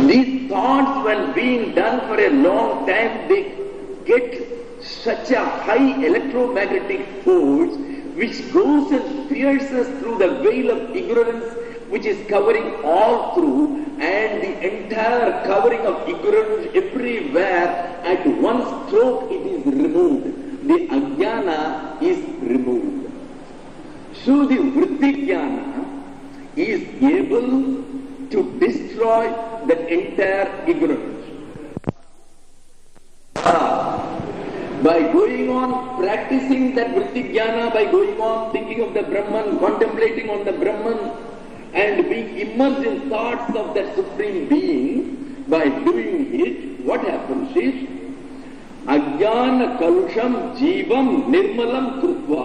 These thoughts, when being done for a long time, they get such a high electromagnetic force which goes and pierces through the veil of ignorance which is covering all through, and the entire covering of ignorance everywhere, at one stroke it is removed. The ajnana is removed. So the vritti jnana is able to destroy the entire ignorance. By going on practicing that vritti jnana, by going on thinking of the Brahman, contemplating on the Brahman, and being immersed in thoughts of that Supreme Being, by doing it, what happens is, ajnana kalusham jivam nirmalam krutva.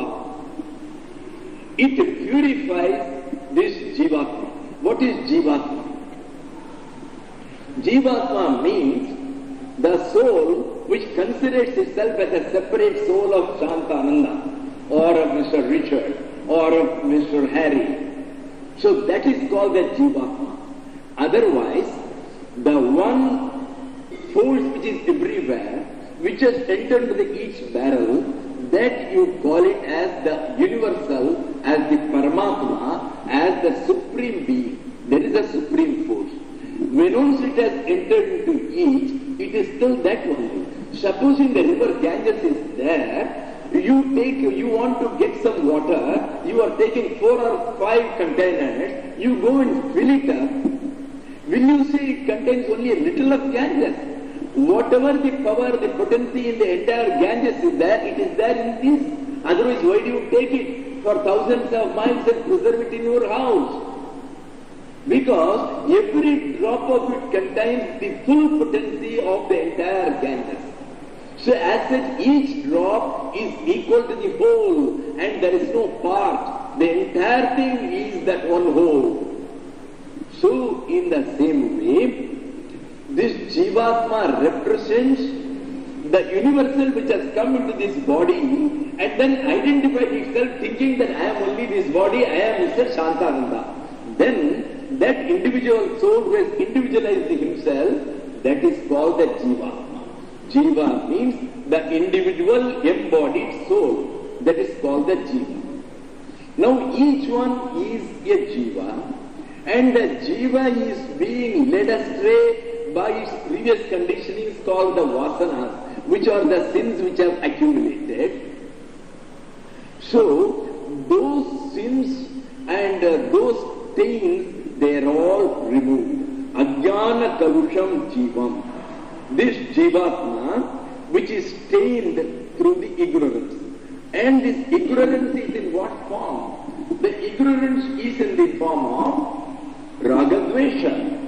It purifies this jivatma. What is jivatma? Jivatma means the soul which considers itself as a separate soul of Shantananda, or of Mr. Richard, or of Mr. Harry. So that is called the jivatma. Otherwise, the one force which is everywhere, which has entered into each barrel, that you call it as the universal, as the Paramatma, as the Supreme Being. There is a Supreme Force. When once it has entered into each, it is still that only. Supposing the river Ganges is there, you want to get some water, you are taking 4 or 5 containers, you go and fill it up. Will you say it contains only a little of Ganges? Whatever the power, the potency in the entire Ganges is there, it is there in this. Otherwise, why do you take it for thousands of miles and preserve it in your house? Because every drop of it contains the full potency of the entire Ganges. So as such, each drop is equal to the whole, and there is no part. The entire thing is that one whole. So in the same way, this Jivatma represents the universal which has come into this body and then identified itself thinking that I am only this body, I am Mr. Shantananda. Then that individual soul who has individualized himself, that is called the Jivatma. Jiva means the individual embodied soul. That is called the Jiva. Now each one is a Jiva, and the Jiva is being led astray by its previous conditionings called the vasanas, which are the sins which have accumulated. So those sins and those stains, they are all removed. Ajnana kalusham jivam. This Jivatma, which is stained through the ignorance. And this ignorance is in what form? The ignorance is in the form of Ragadvesha.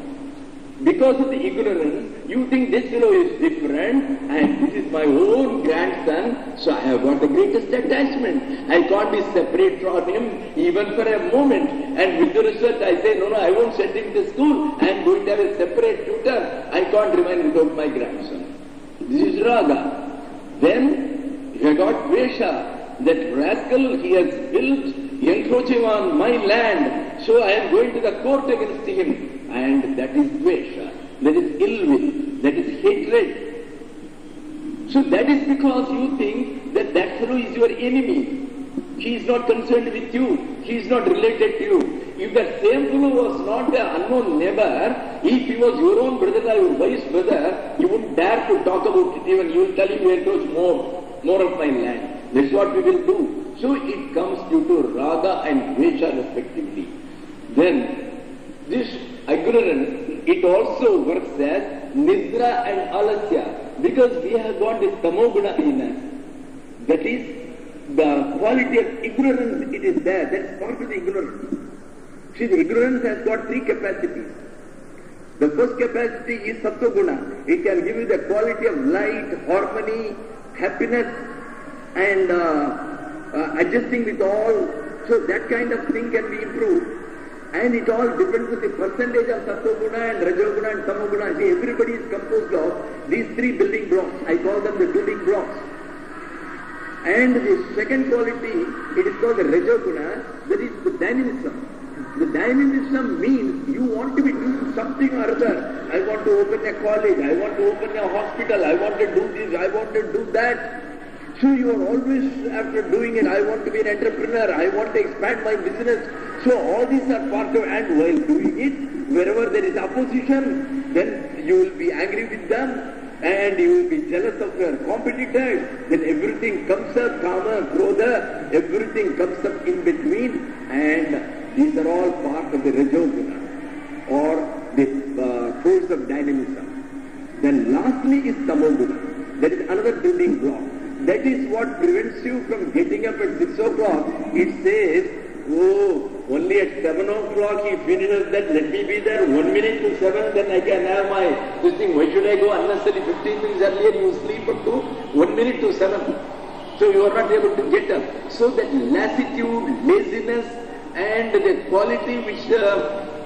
Because of the ignorance, you think this fellow is different and this is my own grandson, so I have got the greatest attachment. I can't be separate from him even for a moment. And with the result, I say, no, I won't send him to school. I am going to have a separate tutor. I can't remain without my grandson. This is Raga. Then you have got Vesha. That rascal, he has built encroaching on my land, so I am going to the court against him. And that is Vesha. That is ill will. That is hatred. So that is because you think that that fellow is your enemy. He is not concerned with you. He is not related to you. If that same fellow was not the unknown neighbor, if he was your own brother or your wife's brother, you wouldn't dare to talk about it even. You will tell him you encroach more of my land. That's what we will do. So it comes due to Raga and Vesha respectively. Then this ignorance, it also works as Nidra and Alasya, because we have got this Tamoguna in us. That is the quality of ignorance, it is there. That's part of the ignorance. See, the ignorance has got 3 capacities. The first capacity is Sattva Guna. It can give you the quality of light, harmony, happiness, and adjusting with all. So that kind of thing can be improved. And it all depends on the percentage of Sattva Guna and Rajo Guna and Tamo Guna. See, everybody is composed of these 3 building blocks. I call them the building blocks. And the second quality, it is called the Rajo Guna, that is the dynamism. The dynamism means you want to be doing something or other. I want to open a college, I want to open a hospital, I want to do this, I want to do that. So you are always after doing it, I want to be an entrepreneur, I want to expand my business. So all these are part of, and while doing it, wherever there is opposition, then you will be angry with them and you will be jealous of your competitors. Then everything comes up, kama, krodha, everything comes up in between, and these are all part of the Rajoguna or the force of dynamism. Then lastly is Tamoguna. That is another building block. That is what prevents you from getting up at 6 o'clock. It says, oh, only at 7 o'clock he finishes that, let me be there 1 minute to 7, then I can have my this thing. Why should I go unnecessary 15 minutes earlier? You sleep up to 1 minute to 7. So you are not able to get up. So that lassitude, laziness and the quality which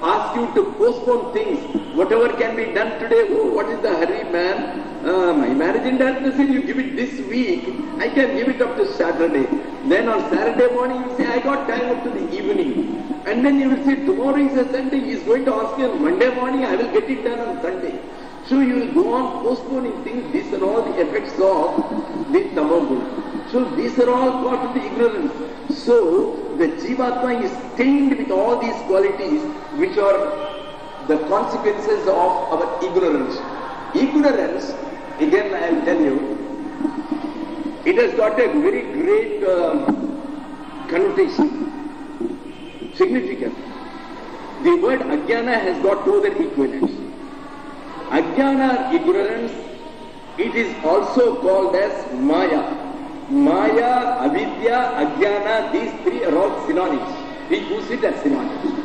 asks you to postpone things, whatever can be done today, oh, what is the hurry, man? My marriage in darkness, you give it this week, I can give it up to Saturday. Then on Saturday morning you say, I got time up to the evening. And then you will say, tomorrow is a Sunday, he is going to ask me on Monday morning, I will get it done on Sunday. So you will go on postponing things. These are all the effects of the Tamoguna. So these are all part of the ignorance. So the Jivatma is stained with all these qualities which are the consequences of our ignorance. Ignorance, again I will tell you, it has got a very great connotation, significance. The word Ajnana has got no other equivalents. Ajnana, ignorance, it is also called as Maya. Maya, Avidya, Ajnana, these three are all synonyms. We use it as synonyms.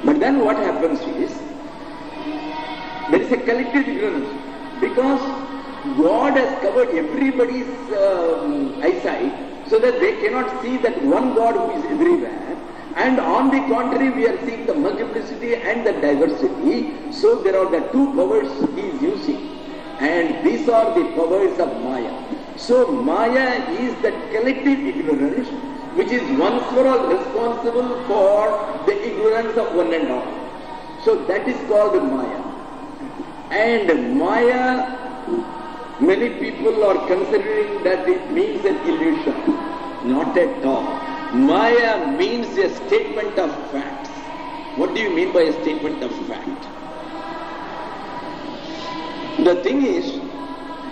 But then what happens is, there is a collective ignorance. Because God has covered everybody's eyesight so that they cannot see that one God who is everywhere. And on the contrary, we are seeing the multiplicity and the diversity. So there are the two powers he is using. And these are the powers of Maya. So Maya is that collective ignorance which is once for all responsible for the ignorance of one and all. So that is called Maya. And Maya, many people are considering that it means an illusion. Not at all. Maya means a statement of facts. What do you mean by a statement of fact? The thing is,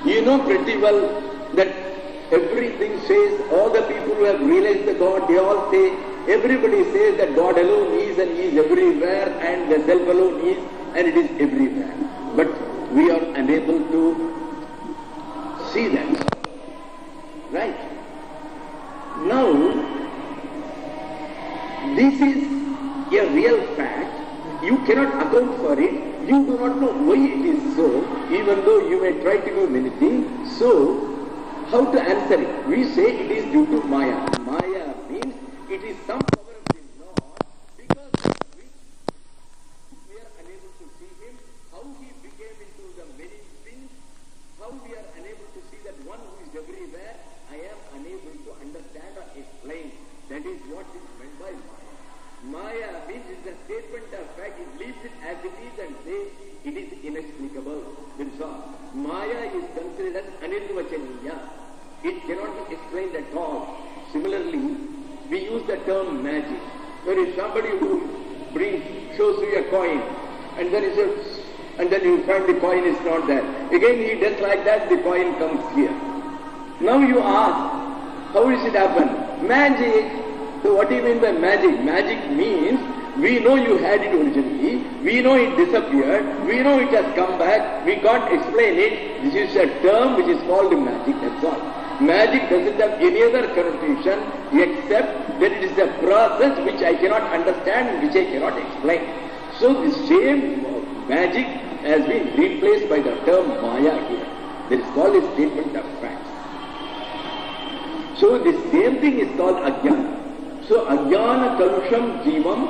you know pretty well that everything says, all the people who have realized the God, they all say, everybody says that God alone is and He is everywhere and the self alone is and it is everywhere. But we are unable to see that. Right? Now, this is a real fact. You cannot account for it. You do not know why it is so, even though you may try to do many things. So, how to answer it? We say it is due to Maya. Maya means it is some power of the Lord because of which we are unable to see Him, how He became into the many things, how we are unable to see that one who is everywhere, I am unable to understand or explain. That is what is meant by Maya. Maya means it is a statement of fact, it leaves it as it is and says it is inexplicable. That's all. Maya is considered as anirvachaniya. It cannot be explained at all. Similarly, we use the term magic. There is somebody who shows you a coin, and then he says, and then you find the coin is not there. Again he does like that, the coin comes here. Now you ask, how does it happen? Magic. So what do you mean by magic? Magic means we know you had it originally, we know it disappeared, we know it has come back, we can't explain it. This is a term which is called magic, that's all. Magic doesn't have any other connotation except that it is a process which I cannot understand and which I cannot explain. So the same magic has been replaced by the term Maya here. That is called a statement of facts. So the same thing is called Ajnana. So Ajnana Kalusham Jivam,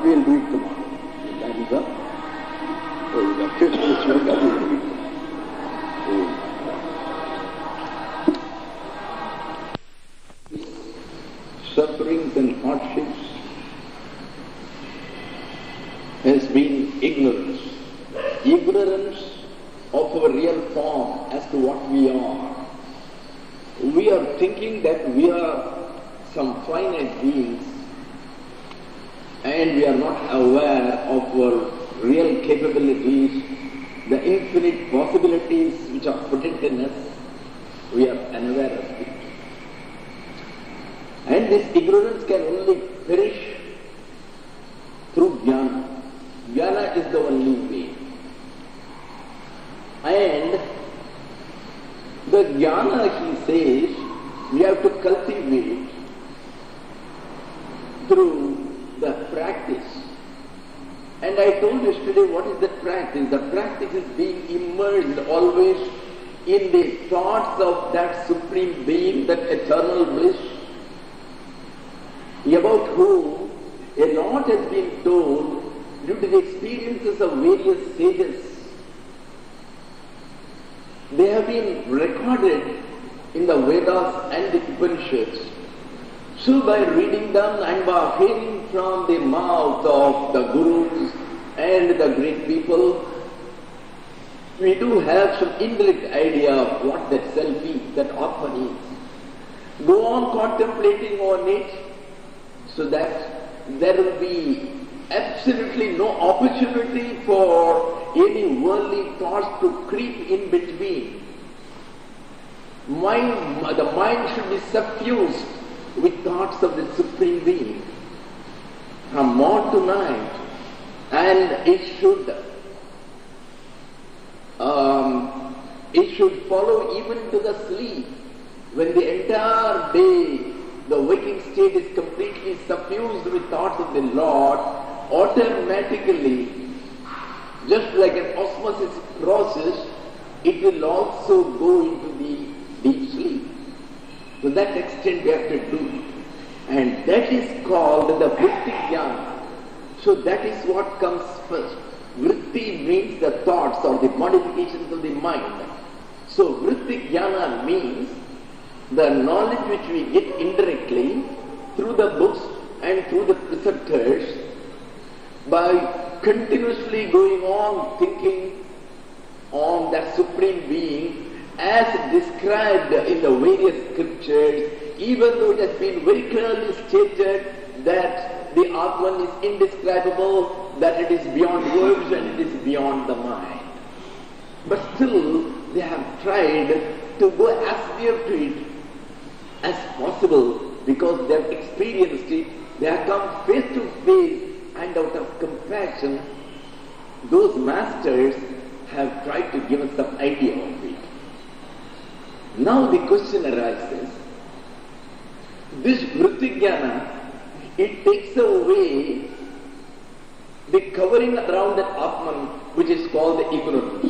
we will do it tomorrow. That is the fifth sloka we will do it. Sufferings and hardships been ignorance. Ignorance of our real form as to what we are. We are thinking that we are some finite beings and we are not aware of our real capabilities, the infinite possibilities which are present in us. We are unaware of it. And this ignorance can only perish through jnana. Jnana is the only way. And the jnana, he says, we have to cultivate through the practice. And I told you yesterday, what is that practice? The practice is being immersed always in the thoughts of that Supreme Being, that eternal bliss, about whom a lot has been told due to the experiences of various sages. They have been recorded in the Vedas and the Upanishads. So by reading them and by hearing from the mouth of the Gurus and the great people, we do have some indirect idea of what that self is, that Atma is. Go on contemplating on it so that there will be absolutely no opportunity for any worldly thoughts to creep in between. The mind should be suffused with thoughts of the Supreme Being from morn to night, and it should follow even to the sleep. When the entire day the waking state is completely suffused with thoughts of the Lord, automatically, just like an osmosis process, it will also go into the deep sleep. To that extent we have to do it. And that is called the vritti jnana. So that is what comes first. Vritti means the thoughts or the modifications of the mind. So vritti jnana means the knowledge which we get indirectly through the books and through the preceptors, by continuously going on thinking on that Supreme Being as described in the various scriptures, even though it has been very clearly stated that the Atman is indescribable, that it is beyond words and it is beyond the mind. But still they have tried to go as near to it as possible, because they have experienced it, they have come face to face, and out of compassion, those masters have tried to give us some idea of it. Now the question arises, this vritti jnana, it takes away the covering around that Atman, which is called the ignorance.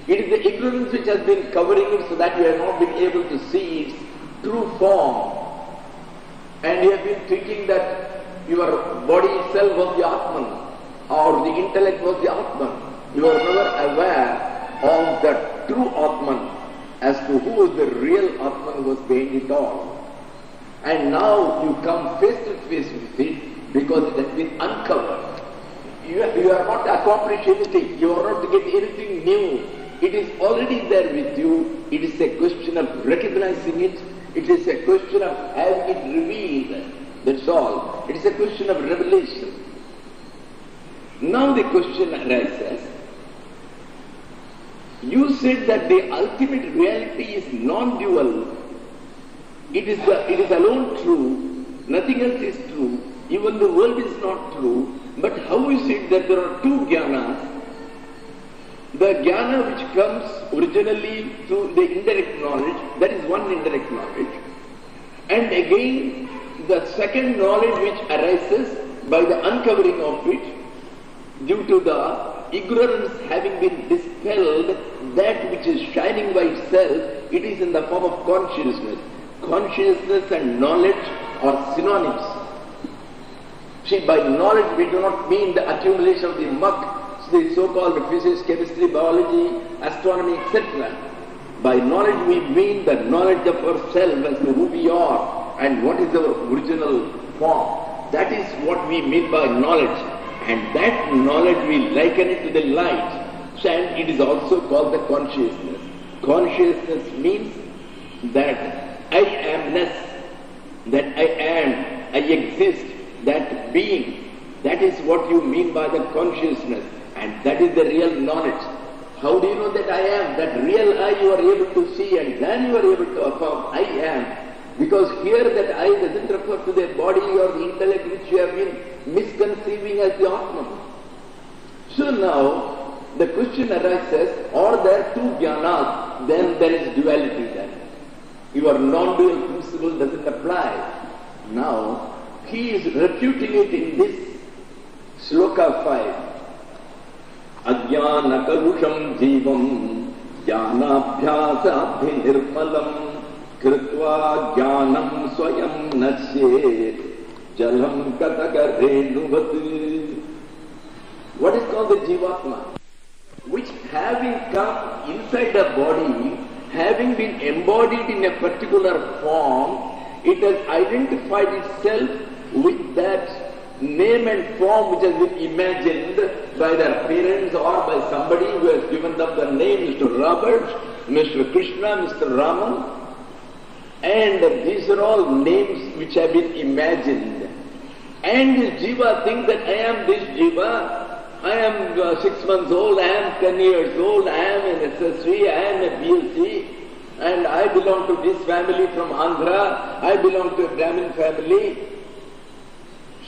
It is the ignorance which has been covering it so that you have not been able to see its true form. And you have been thinking that your body itself was the Atman, or the intellect was the Atman. You are never aware of the true Atman, as to who is the real Atman who was behind it all. And now you come face to face with it because it has been uncovered. You are not to accomplish anything, you are not to get anything new. It is already there with you. It is a question of recognizing it. It is a question of having it revealed. That's all. It is a question of revelation. Now the question arises. You said that the ultimate reality is non-dual. It is alone true. Nothing else is true. Even the world is not true. But how is it that there are two jnanas? The jnana which comes originally through the indirect knowledge, that is one indirect knowledge. And again, the second knowledge which arises by the uncovering of it, due to the ignorance having been dispelled, that which is shining by itself, it is in the form of consciousness. Consciousness and knowledge are synonyms. See, by knowledge we do not mean the accumulation of the muck, the so-called physics, chemistry, biology, astronomy, etc. By knowledge we mean the knowledge of ourselves as to who we are and what is our original form. That is what we mean by knowledge. And that knowledge we liken it to the light. And it is also called the consciousness. Consciousness means that I amness, that I am, I exist, that being. That is what you mean by the consciousness. And that is the real knowledge. How do you know that I am? That real I you are able to see, and then you are able to affirm I am. Because here that I doesn't refer to the body or the intellect which you have been misconceiving as the Atma. So now, the question arises, are there two jnanas? Then there is duality then. Your non-dual principle doesn't apply. Now, he is refuting it in this Sloka 5. Ajnana karusham jivam jnanabhyasa abhinirmalam kritva jnanam swayam nasyet jalam katakarenuvat. What is called the Jivatma? Which having come inside the body, having been embodied in a particular form, it has identified itself with that name and form which has been imagined by their parents or by somebody who has given them the name, Mr. Robert, Mr. Krishna, Mr. Raman. And these are all names which have been imagined. And this Jiva thinks that I am this Jiva, I am 6 months old, I am 10 years old, I am an SSV, I am a BSc, and I belong to this family from Andhra, I belong to a Brahmin family.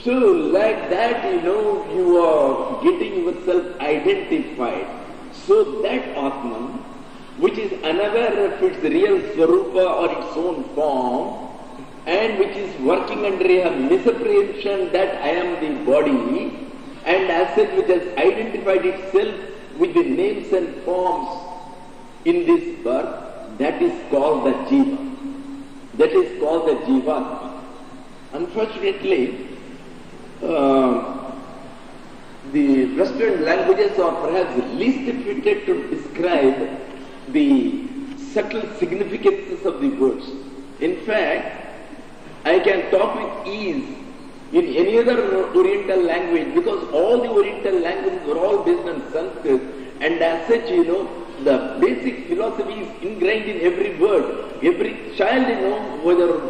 So like that, you are getting yourself identified. So that Atman, which is unaware of its real Swarupa or its own form, and which is working under a misapprehension that I am the body, and as such which has identified itself with the names and forms in this birth, that is called the Jiva. That is called the Jivatma. Unfortunately, the Western languages are perhaps least fitted to describe the subtle significances of the words. In fact, I can talk with ease in any other Oriental language because all the Oriental languages are all based on Sanskrit, and as such, the basic philosophy is ingrained in every word. Every child, whether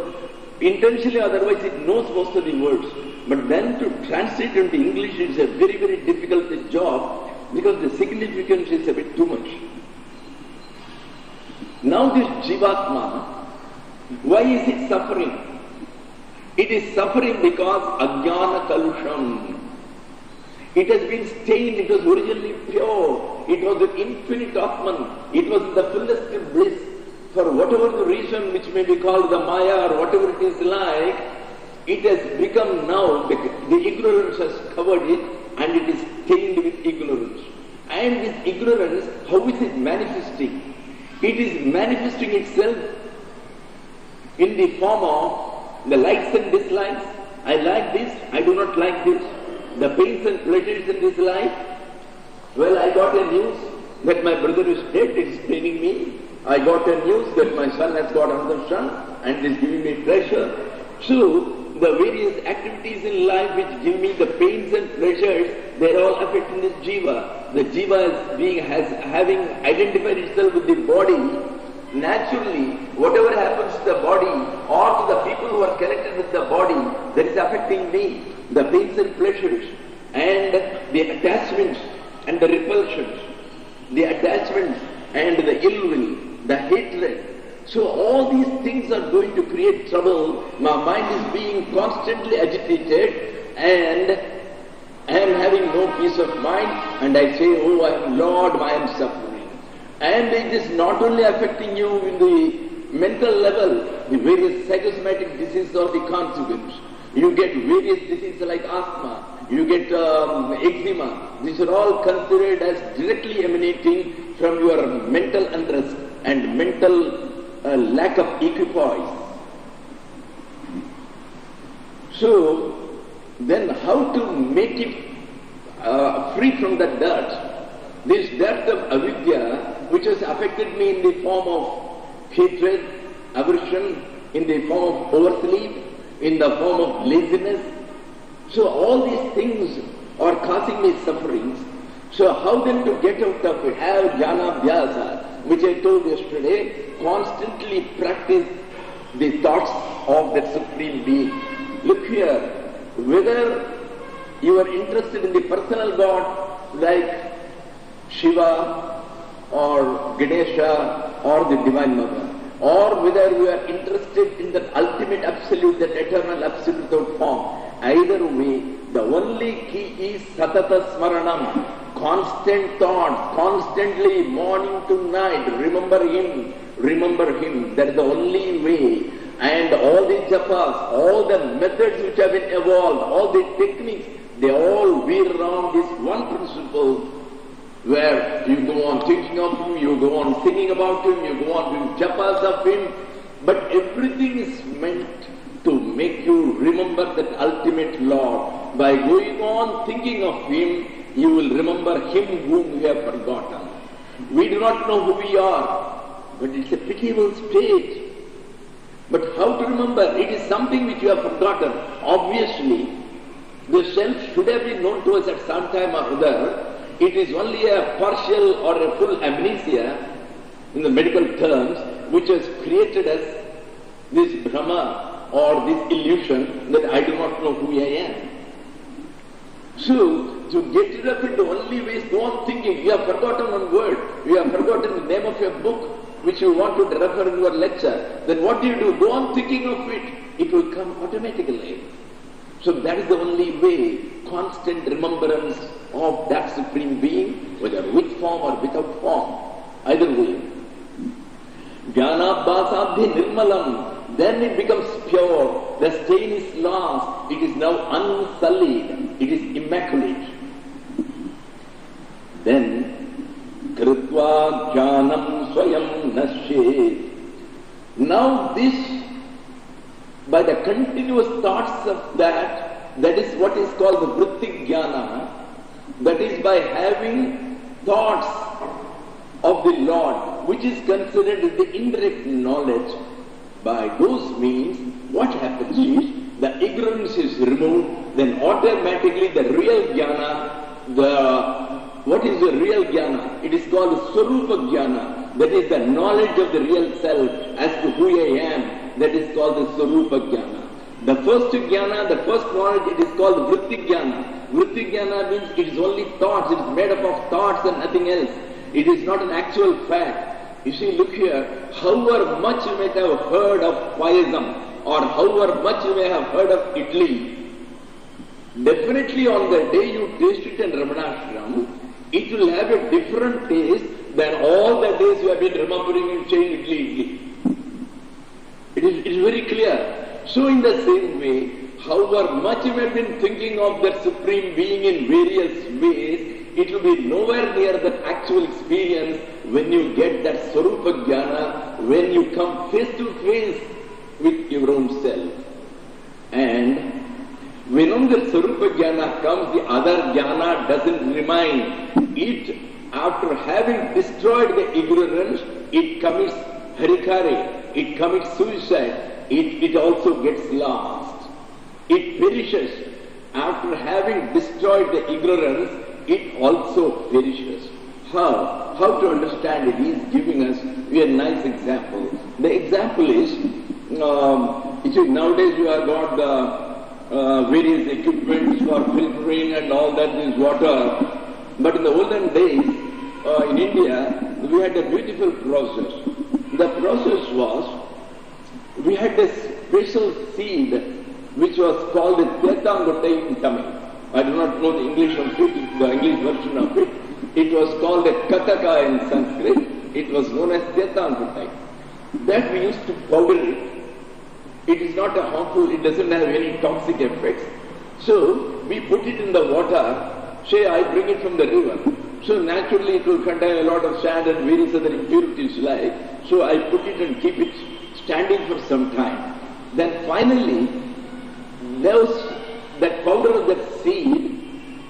intentionally or otherwise, it knows most of the words. But then to translate into English is a very, very difficult job because the significance is a bit too much. Now this Jivatma, why is it suffering? It is suffering because Ajnana Kalusham. It has been stained, it was originally pure, it was the infinite Atman, it was the fullest of bliss. For whatever the reason which may be called the Maya or whatever it is like, it has become now, the ignorance has covered it and it is stained with ignorance. And this ignorance, how is it manifesting? It is manifesting itself in the form of the likes and dislikes. I like this, I do not like this. The pains and pleasures in this life. Well, I got a news that my brother is dead, it is paining me. I got a news that my son has got another son and it is giving me pleasure. So, the various activities in life which give me the pains and pleasures, they are all affecting this Jiva. The Jiva having identified itself with the body, naturally, whatever happens to the body or to the people who are connected with the body, that is affecting me. The pains and pleasures and the attachments and the repulsions, the attachments and the ill will, the hatred. So all these things are going to create trouble. My mind is being constantly agitated and I am having no peace of mind, and I say, oh, I am Lord, I am suffering. And it is not only affecting you in the mental level, the various psychosomatic diseases are the consequence. You get various diseases like asthma, you get eczema. These are all considered as directly emanating from your mental unrest and mental lack of equipoise. So, then how to make it free from the dirt? This dirt of avidya, which has affected me in the form of hatred, aversion, in the form of oversleep, in the form of laziness. So all these things or causing me sufferings. So how then to get out of it? Have jnana abhyasa, which I told yesterday, constantly practice the thoughts of that Supreme Being. Look here, whether you are interested in the personal God like Shiva or Ganesha or the Divine Mother, or whether you are interested in that ultimate absolute, that eternal absolute without form, either way, the only key is satata smaranam, constant thought, constantly morning to night, remember Him, that is the only way. And all the japas, all the methods which have been evolved, all the techniques, they all veer around this one principle, where you go on thinking of Him, you go on singing about Him, you go on doing japas of Him, but everything is meant to make you remember that ultimate Lord. By going on thinking of Him, you will remember Him whom we have forgotten. We do not know who we are, but it's a pitiable state. But how to remember? It is something which you have forgotten. Obviously, the self should have been known to us at some time or other. It is only a partial or a full amnesia, in the medical terms, which has created us this Brahma or this illusion that I do not know who I am. So, to get rid of it, the only way is go on thinking. You have forgotten one word. You have forgotten the name of your book which you want to refer in your lecture. Then what do? Go on thinking of it. It will come automatically. So that is the only way, constant remembrance of that Supreme Being, whether with form or without form. Either way. Jnanabhasabhi nirmalam, then it becomes pure. The stain is lost. It is now unsullied. It is immaculate. Then, Kritva Jnanam Swayam Nashet. Now this, by the continuous thoughts of that is what is called the Vritti Jnana. That is by having thoughts of the Lord, which is considered as the indirect knowledge. By those means, what happens is, the ignorance is removed, then automatically the real jnana, what is the real jnana? It is called Swarupa Jnana. That is the knowledge of the real self as to who I am. That is called the Swarupa Jnana. The first jnana, the first knowledge, it is called Vritti Jnana. Vritti Jnana means it is only thoughts. It is made up of thoughts and nothing else. It is not an actual fact. You see, look here, however much you may have heard of Payasam, or however much you may have heard of Idli, definitely on the day you taste it in Ramanashram, it will have a different taste than all the days you have been remembering and saying Idli. It is very clear. So in the same way, however much you have been thinking of that Supreme Being in various ways, it will be nowhere near that actual experience when you get that Swarupa Jnana, when you come face to face with your own self. And when the Swarupa Jnana comes, the other Jnana doesn't remain. It, after having destroyed the ignorance, it commits harikare, it commits suicide, it also gets lost. It perishes. After having destroyed the ignorance, it also perishes. How? How to understand it? He is giving us a nice example. The example is, nowadays you have got the various equipments for filtering and all that is water. But in the olden days, in India, we had a beautiful process. The process was, we had a special seed which was called the Tetangotai in Tamil. I do not know the English of it, the English version of it. It was called a Kataka in Sanskrit. It was known as Tetangotai. That we used to powder it. It is not a harmful, it doesn't have any toxic effects. So, we put it in the water. Say, I bring it from the river. So, naturally it will contain a lot of sand and various other impurities like. So, I put it and keep it standing for some time. Then finally, that powder of that seed,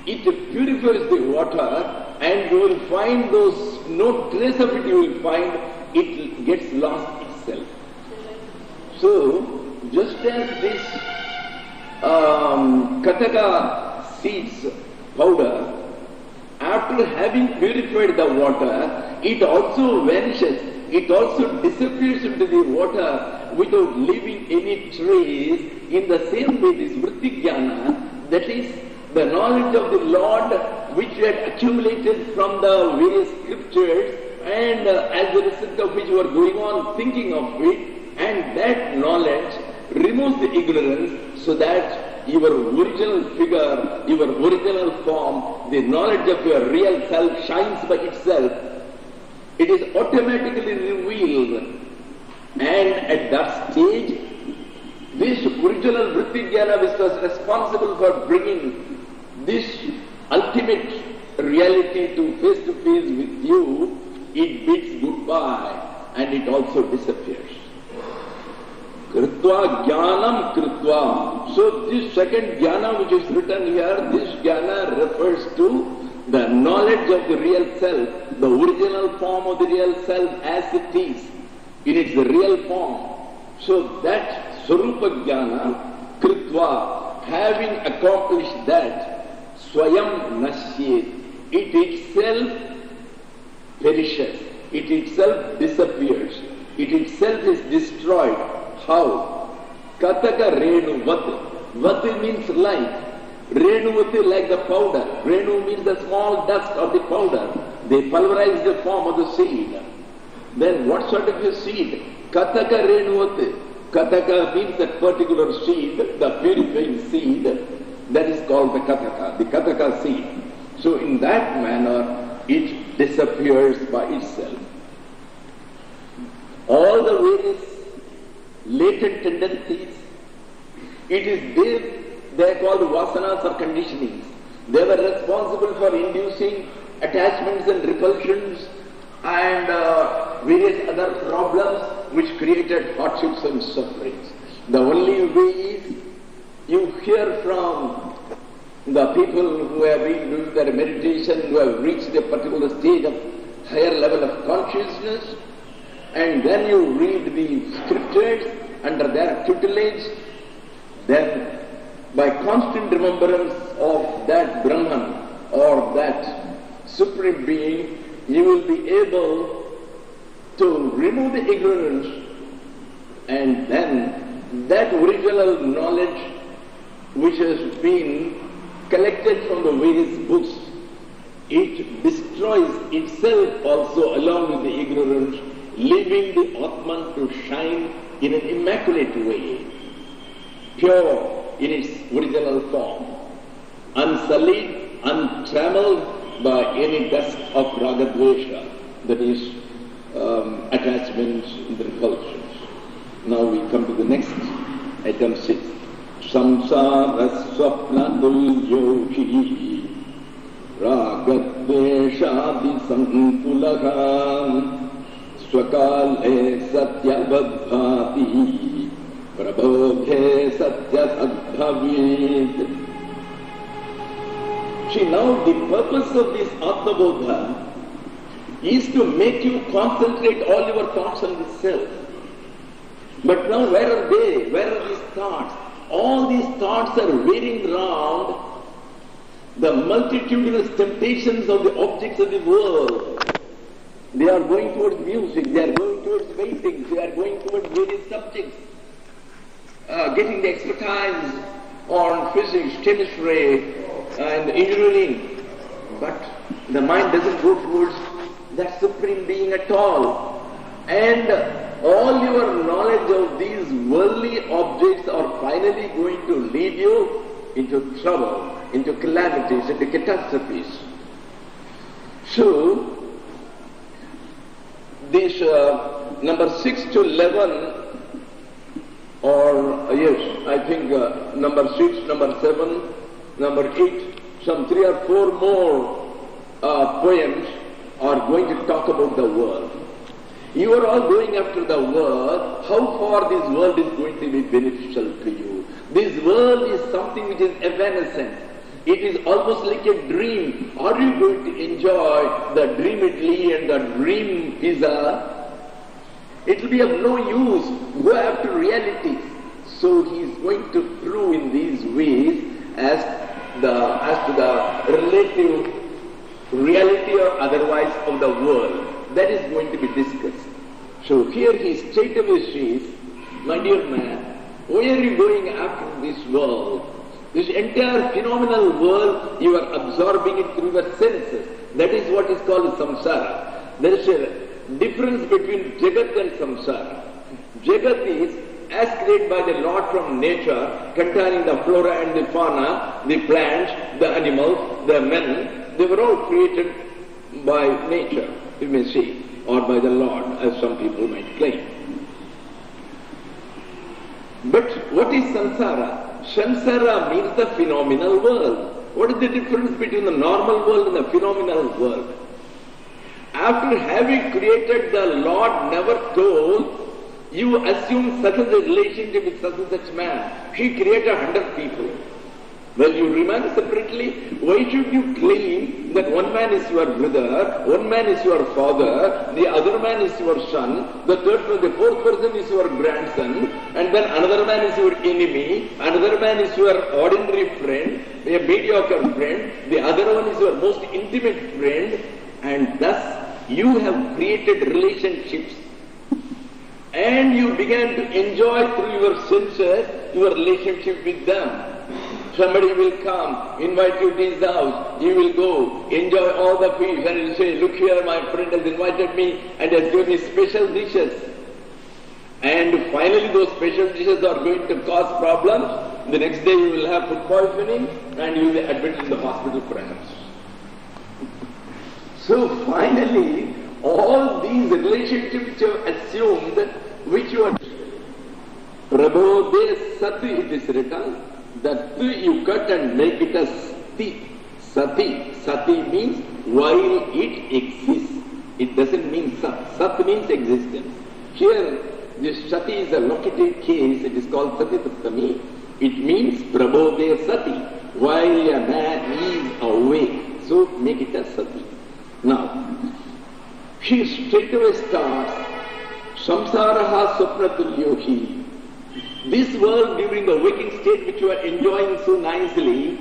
it purifies the water, and you will find no trace of it, you will find it gets lost itself. So, just as this Kataka seeds powder, after having purified the water, it also vanishes. It also disappears into the water without leaving any trace. In the same way, this vritti jnana, that is the knowledge of the Lord which we had accumulated from the various scriptures, and as a result of which we are going on thinking of it, and that knowledge removes the ignorance so that your original figure, your original form, the knowledge of your real self shines by itself. It is automatically revealed, and at that stage, this original vritti jnana which was responsible for bringing this ultimate reality to face with you, it bids goodbye and it also disappears. Kritva jnanam kritva. So this second jnana which is written here, this jnana refers to the knowledge of the real self, the original form of the real self as it is, in its real form. So that Swarupa Jnana, Kritva, having accomplished that, Swayam Nasyet, it itself perishes, it itself disappears, it itself is destroyed. How? Kataka Renu Vat. Vat means like. Renuvati like the powder. Renu means the small dust of the powder. They pulverize the form of the seed. Then what sort of a seed? Kataka Renuvati. Kataka means that particular seed, the purifying seed, that is called the Kataka seed. So in that manner, it disappears by itself. All the various latent tendencies, it is there. They are called vasanas or conditionings. They were responsible for inducing attachments and repulsions and various other problems which created hardships and sufferings. The only way is you hear from the people who have been doing their meditation, who have reached a particular stage of higher level of consciousness, and then you read the scriptures under their tutelage. Then by constant remembrance of that Brahman or that Supreme Being, you will be able to remove the ignorance, and then that original knowledge which has been collected from the various books, it destroys itself also along with the ignorance, leaving the Atman to shine in an immaculate way, pure in its original form, unsullied, untrammeled by any dust of ragadvesha, that is attachments and repulsions. Now we come to the next item 6. Samsara swapna dulyoshi ragadveshadi sankulaha swakale satyabadbhati prabodhe satyabhavid. See, now the purpose of this Atma Bodha is to make you concentrate all your thoughts on the self. But now where are they? Where are these thoughts? All these thoughts are whirling round the multitudinous temptations of the objects of the world. They are going towards music, they are going towards paintings, they are going towards various subjects, getting the expertise on physics, chemistry, and engineering. But the mind doesn't go towards that Supreme Being at all. And all your knowledge of these worldly objects are finally going to lead you into trouble, into calamities, into catastrophes. So, this number 6 to 11, or yes, I think number 6, number 7, number 8, some 3 or 4 more poems are going to talk about the world. You are all going after the world. How far this world is going to be beneficial to you? This world is something which is evanescent. It is almost like a dream. Are you going to enjoy the dream idli and the dream pizza? It will be of no use. Go after reality. So he is going to prove in these ways as as to the relative reality or otherwise of the world. That is going to be discussed. So here he straightaway says, my dear man, why are you going after this world? This entire phenomenal world, you are absorbing it through your senses. That is what is called samsara. There is a difference between Jagat and samsara. Jagat is as created by the Lord from nature, containing the flora and the fauna, the plants, the animals, the men. They were all created by nature, you may say, or by the Lord, as some people might claim. But what is samsara? Samsara means the phenomenal world. What is the difference between the normal world and the phenomenal world? After having created, the Lord never told, you assume such a relationship with such and such man. He created 100 people. Well, you remain separately. Why should you claim that one man is your brother, one man is your father, the other man is your son, the fourth person is your grandson, and then another man is your enemy, another man is your ordinary friend, a mediocre friend, the other one is your most intimate friend, and thus you have created relationships. And you began to enjoy through your senses your relationship with them. Somebody will come, invite you to his house, you will go, enjoy all the feast, and you will say, look here, my friend has invited me and has given me special dishes. And finally those special dishes are going to cause problems. The next day you will have food poisoning and you will be admitted in the hospital perhaps. So finally, all these relationships you have assumed, which you are Prabodhe Sati, it is written, that you cut and make it as Sati. Sati. Sati means while it exists. It doesn't mean Sat. Sat means existence. Here, this Sati is a located case, it is called Sati Tattami. It means Prabodhe Sati, while a man is awake. So make it as Sati. Now, he straightaway starts, Samsaraha Swapnatulyohi. This world during the waking state which you are enjoying so nicely,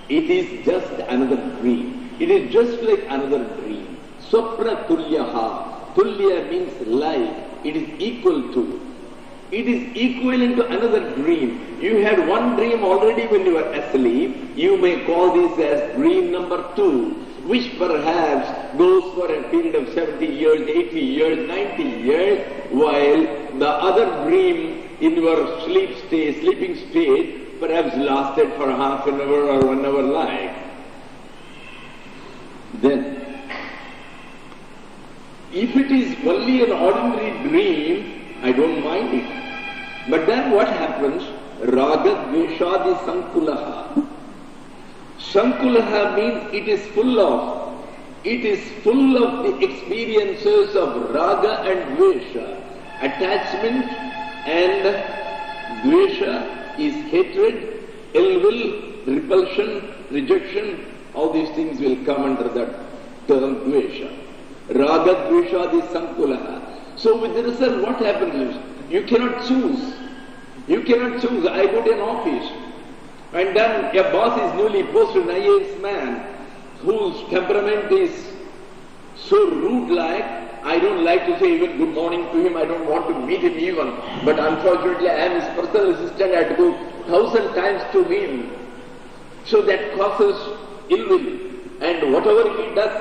it is just another dream. It is just like another dream. Swapnatulyaha. Tulya means like. It is equal to. It is equivalent to another dream. You had one dream already when you were asleep. You may call this as dream number 2, which perhaps goes for a period of 70 years, 80 years, 90 years, while the other dream in your sleeping state, perhaps lasted for half an hour or 1 hour like. Then, if it is only an ordinary dream, I don't mind it. But then what happens? Raga Dveshadi Sankulaha. Sankulaha means it is full of the experiences of raga and dvesha. Attachment and dvesha is hatred, ill will, repulsion, rejection. All these things will come under that term dvesha. Raga dveshadi sankulaha. So with the result, what happens is, you cannot choose. You cannot choose. I go to an office, and then a boss is newly posted, an IAS man, whose temperament is so rude-like, I don't like to say even good morning to him, I don't want to meet him even. But unfortunately, I am his personal assistant, I have to go 1,000 times to meet him. So that causes ill will. And whatever he does,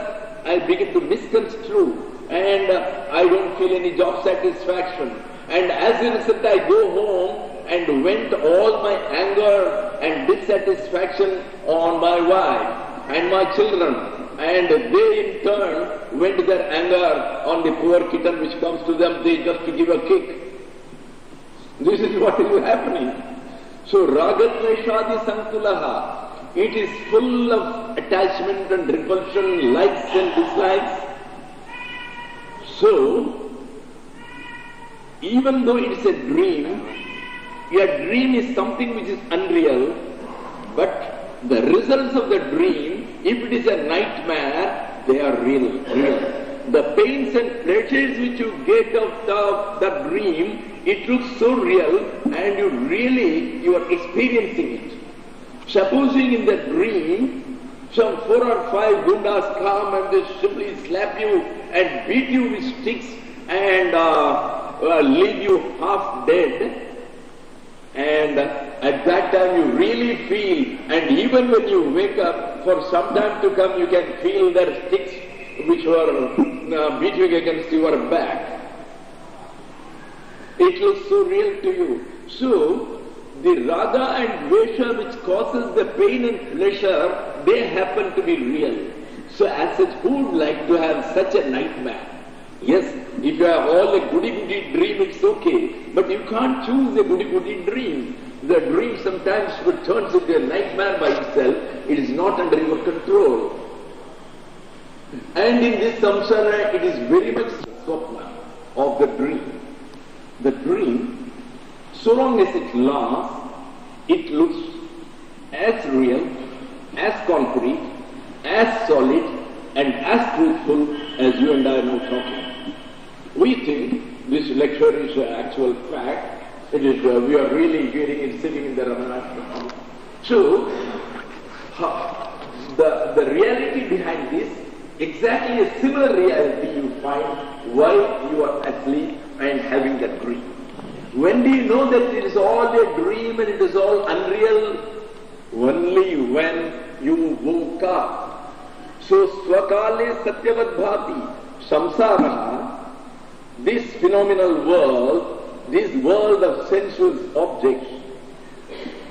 I begin to misconstrue. And I don't feel any job satisfaction. And as a result, I go home and vent all my anger and dissatisfaction on my wife and my children. And they in turn vent their anger on the poor kitten which comes to them, they just to give a kick. This is what is happening. So Ragadveshadi Santulaha, it is full of attachment and repulsion, likes and dislikes. So, even though it is a dream is something which is unreal, but the results of the dream, if it is a nightmare, they are real. The pains and pleasures which you get of the dream, it looks so real and you are experiencing it. Supposing in the dream, some 4 or 5 gundas come and they simply slap you and beat you with sticks and leave you half dead, and at that time you really feel, and even when you wake up, for some time to come you can feel their sticks which were beating against your back. It looks so real to you. So, the raga and dvesha which causes the pain and pleasure, they happen to be real. So as such, who would like to have such a nightmare? Yes, if you have all a goody-goody dream, it's okay. But you can't choose a goody-goody dream. The dream sometimes turns into a nightmare by itself. It is not under your control. And in this samsara, it is very much swapna of the dream. The dream, so long as it lasts, it looks as real, as concrete, as solid, and as truthful as you and I are now talking. We think this lecture is an actual fact. It is, we are really hearing it sitting in the Ramanashram. So, the reality behind this, exactly a similar reality you find while you are asleep and having that dream. When do you know that it is all a dream and it is all unreal? Only when you woke up. So, swakale satyavad bhati, samsara, this phenomenal world, this world of sensuous objects,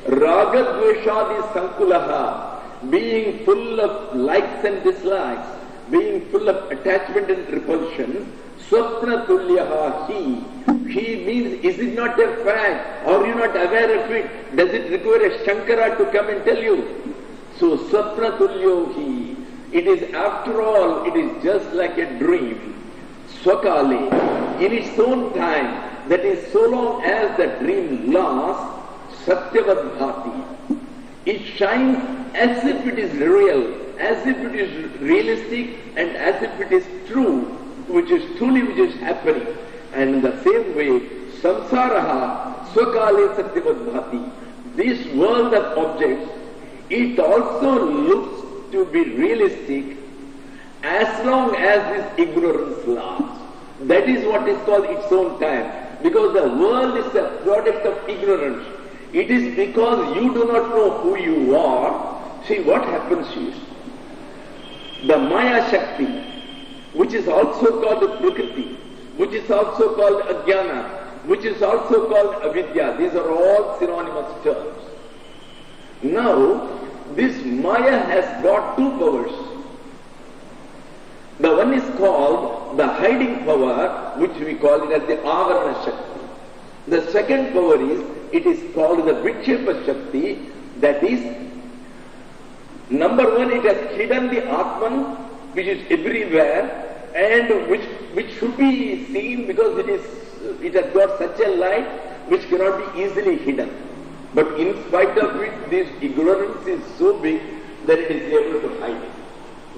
ragadveshadi sankulaha, being full of likes and dislikes, being full of attachment and repulsion, swapna tulyaha he means, is it not a fact? Are you not aware of it? Does it require a Shankara to come and tell you? So swapna tulyo he, it is after all, it is just like a dream. Swakale, in its own time, that is so long as the dream lasts, satyavad bhati. It shines as if it is real, as if it is realistic, and as if it is true, which is happening. And in the same way, samsaraha swakale satyavad bhati. This world of objects, it also looks to be realistic as long as this ignorance lasts. That is what is called its own time. Because the world is a product of ignorance. It is because you do not know who you are. See, what happens is, the Maya Shakti, which is also called the Prakriti, which is also called Ajnana, which is also called Avidya, these are all synonymous terms. Now, this Maya has got two powers. The one is called the hiding power, which we call it as the Avarana Shakti. The second power is, it is called the Vikshepa Shakti, that is, number one, it has hidden the Atman, which is everywhere, and which should be seen because it has got such a light which cannot be easily hidden. But in spite of it, this ignorance is so big that it is able to hide it.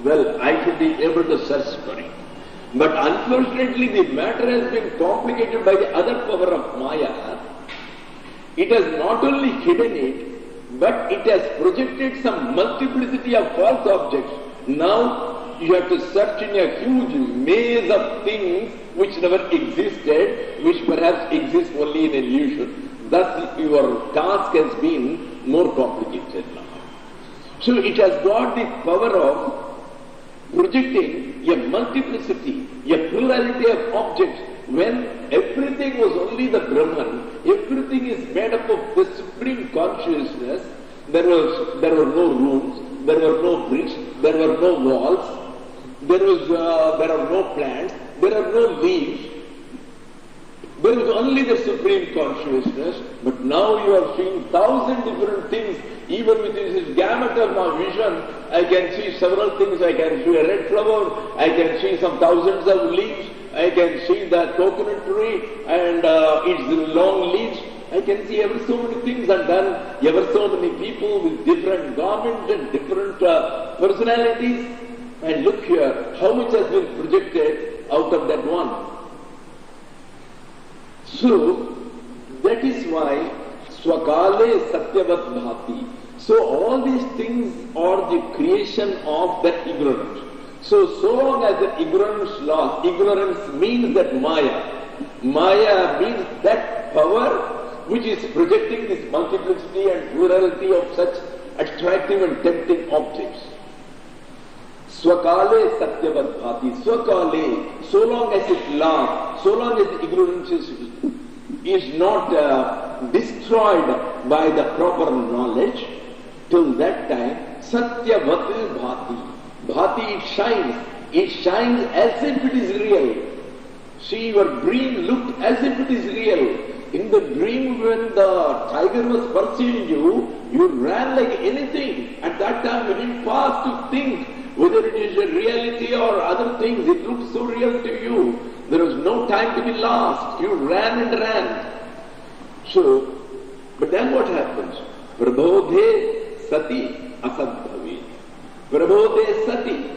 Well, I should be able to search for it. But unfortunately, the matter has been complicated by the other power of Maya. It has not only hidden it, but it has projected some multiplicity of false objects. Now, you have to search in a huge maze of things which never existed, which perhaps exist only in illusion. Thus, your task has been more complicated now. So, it has got the power of projecting a multiplicity, a plurality of objects, when everything was only the Brahman, everything is made up of the supreme consciousness. There were no rooms, there were no bricks, there were no walls, there are no plants, there are no leaves. There is only the supreme consciousness, but now you are seeing 1,000 different things. Even with this gamut of my vision, I can see several things. I can see a red flower, I can see some thousands of leaves, I can see the coconut tree and its long leaves. I can see ever so many things, and then ever so many people with different garments and different personalities. And look here, how much has been projected out of that one. So, that is why Swakale Satyavat Bhati. So all these things are the creation of that ignorance. So long as the ignorance lost, ignorance means that Maya. Maya means that power which is projecting this multiplicity and plurality of such attractive and tempting objects. Swakale satyavat bhati. Swakale, so long as it lasts, so long as ignorance is not destroyed by the proper knowledge, till that time, satyavat bhati. Bhati, it shines. It shines as if it is real. See, your dream looked as if it is real. In the dream, when the tiger was pursuing you, you ran like anything. At that time, you didn't pause to think whether it is a reality or other things. It looked so real to you. There was no time to be lost. You ran and ran. So, but then what happens? Prabodhe sati asadbhavi. Prabodhe sati.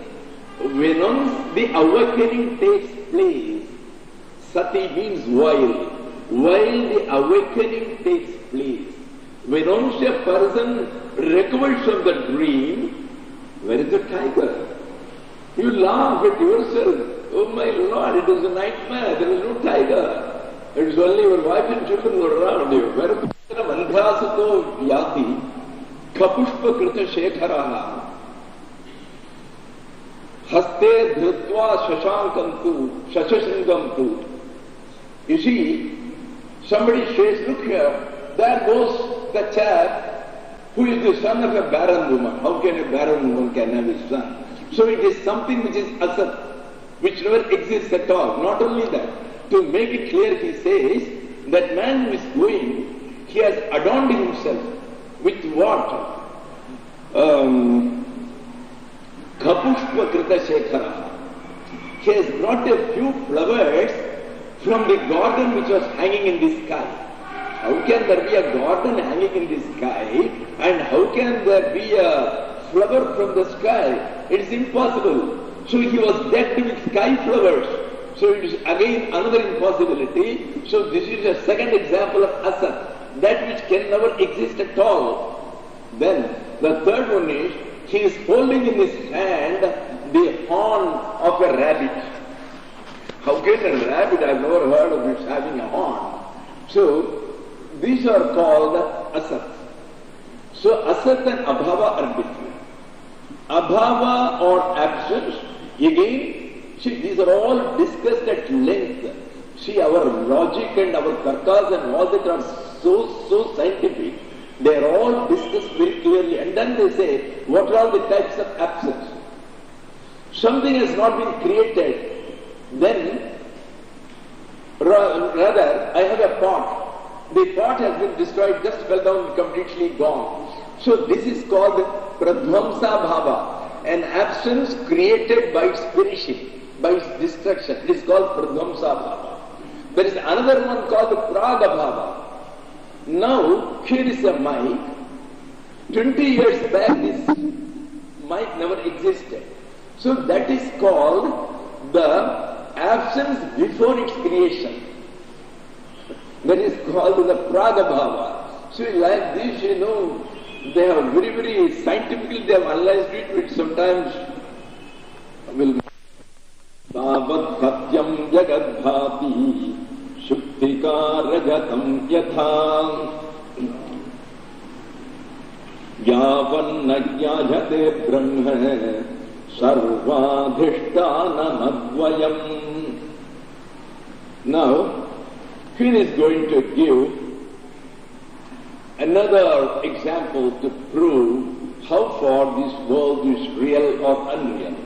When once the awakening takes place, sati means while the awakening takes place, when once a person recovers from the dream, where is the tiger? You laugh at yourself. Oh my Lord, it was a nightmare. There was no tiger. It was only your wife and children were around you. Where is the Mandhasato Vyati Kapushpa Krita Shekharaha Haste Dhrutva Shashankantu Shashashingamtu. You see, somebody says, look here, there goes the chap who is the son of a barren woman. How can a barren woman can have a son? So it is something which is asat, which never exists at all. Not only that, to make it clear, he says, that man who is going, he has adorned himself with what? Kapushpa Krita Shekhara. He has brought a few flowers from the garden which was hanging in the sky. How can there be a garden hanging in the sky, and how can there be a flower from the sky? It is impossible. So he was decked with sky flowers. So it is again another impossibility. So this is a second example of asat, that which can never exist at all. Then the third one is, he is holding in his hand the horn of a rabbit. How can a rabbit, I have never heard of it having a horn. So these are called asat. So asat and abhava are different. Abhava or absence, again, see, these are all discussed at length. See, our logic and our tarkas and all that are so scientific. They are all discussed very clearly. And then they say, what are all the types of absence? Something has not been created. Then, rather, I have a pot. The pot has been destroyed, just fell down, completely gone. So this is called pradhamsa bhava, an absence created by its perishing, by its destruction. It is called pradhamsa bhava. There is another one called praga bhava. Now, here is a mic. 20 years back, this mic never existed. So that is called the absence before its creation. That is called the praga bhava. So like this, they have very scientifically they have analyzed it, which sometimes will Tavat Satyam Jagad Bhati Shuktika Rajatam Yatha Yavan Nagyajate Brahma Sarvadhishtanam Advayam. Now, he is going to give another example to prove how far this world is real or unreal.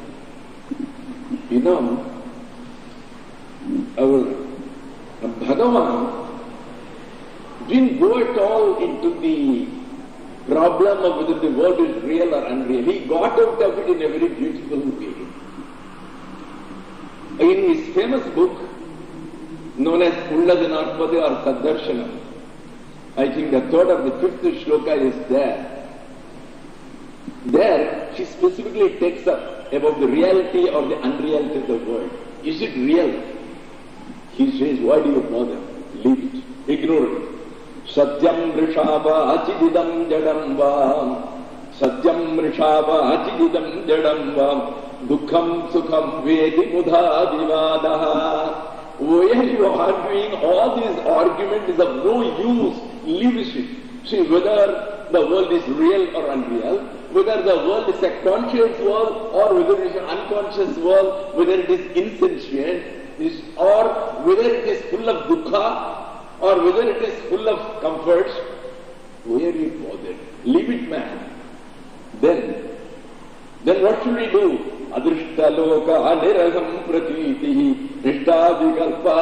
Our Bhagavan didn't go at all into the problem of whether the world is real or unreal. He got out of it in a very beautiful way. In his famous book, known as Ullajanatmade or Saddarshanam, I think the third or the fifth shloka is there. There, he specifically takes up about the reality or the unreality of the world. Is it real? He says, why do you bother? Leave it. Ignore it. Satyam vrishava achididam jadam va Satyam Rishava Chidam Jadam Dukkham Sukham Vedi Mudha Divadaha. Where you are arguing, all these argument is of no use. Leave it. See, whether the world is real or unreal, whether the world is a conscious world or whether it is an unconscious world, whether it is insentient, or whether it is full of dukkha or whether it is full of comforts, why are you bothered? Leave it, man. Then what should we do? Adrishta loka niraham pratitihi nishta vikalpa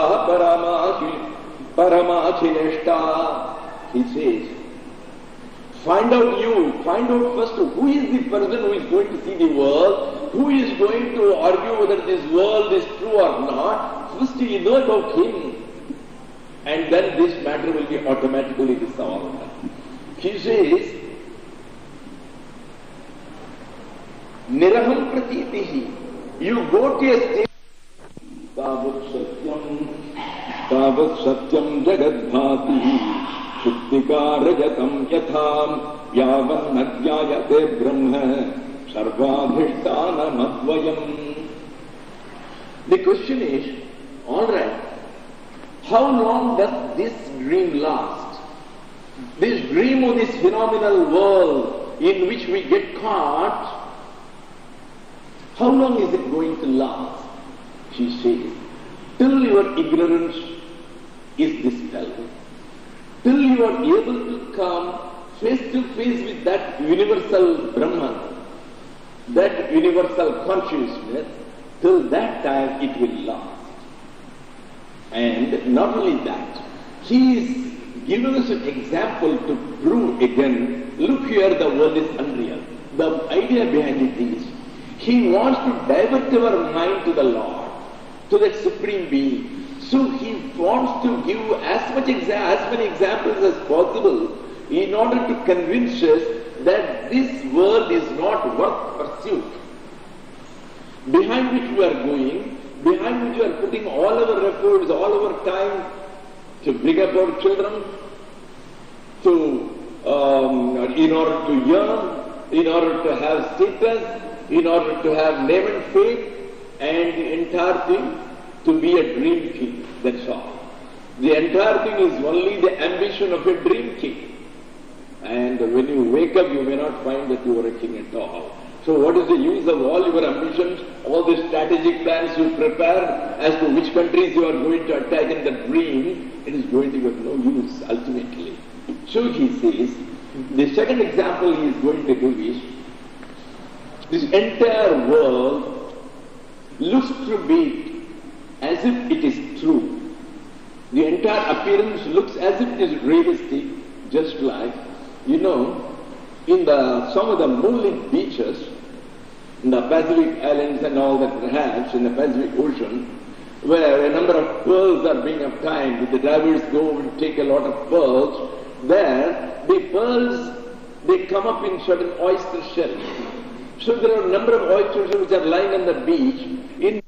paramachineshta. He says, find out first who is the person who is going to see the world, who is going to argue whether this world is true or not. First you know about him, and then this matter will be automatically resolved. He says, Niraham pratitihi. You go to a state. Tavat satyam jagad bhati shuktika rajatam yatham yavan madhyayate brahma sarvadhishtana madvayam. The question is, all right, how long does this dream last? This dream of this phenomenal world in which we get caught, how long is it going to last? She says, till your ignorance is dispelled, till you are able to come face to face with that universal Brahman, that universal consciousness, till that time it will last. And not only that, he is giving us an example to prove again, look here, the world is unreal. The idea behind it is, he wants to divert our mind to the Lord, to the Supreme Being. So he wants to give as many examples as possible in order to convince us that this world is not worth pursuit. Behind which we are going, behind which we are putting all our efforts, all our time to bring up our children, in order to yearn, in order to have status, in order to have name and fame, and the entire thing to be a dream king. That's all. The entire thing is only the ambition of a dream king. And when you wake up, you may not find that you are a king at all. So what is the use of all your ambitions, all the strategic plans you prepare as to which countries you are going to attack in the dream? It is going to be of no use ultimately. So he says, the second example he is going to give is, this entire world looks to be as if it is true. The entire appearance looks as if it is realistic, just like, in some of the moonlit beaches, in the Pacific Islands and all that perhaps, in the Pacific Ocean, where a number of pearls are being obtained, the divers go and take a lot of pearls, there, the pearls, they come up in certain oyster shells. So there are a number of oysters which are lying on the beach. In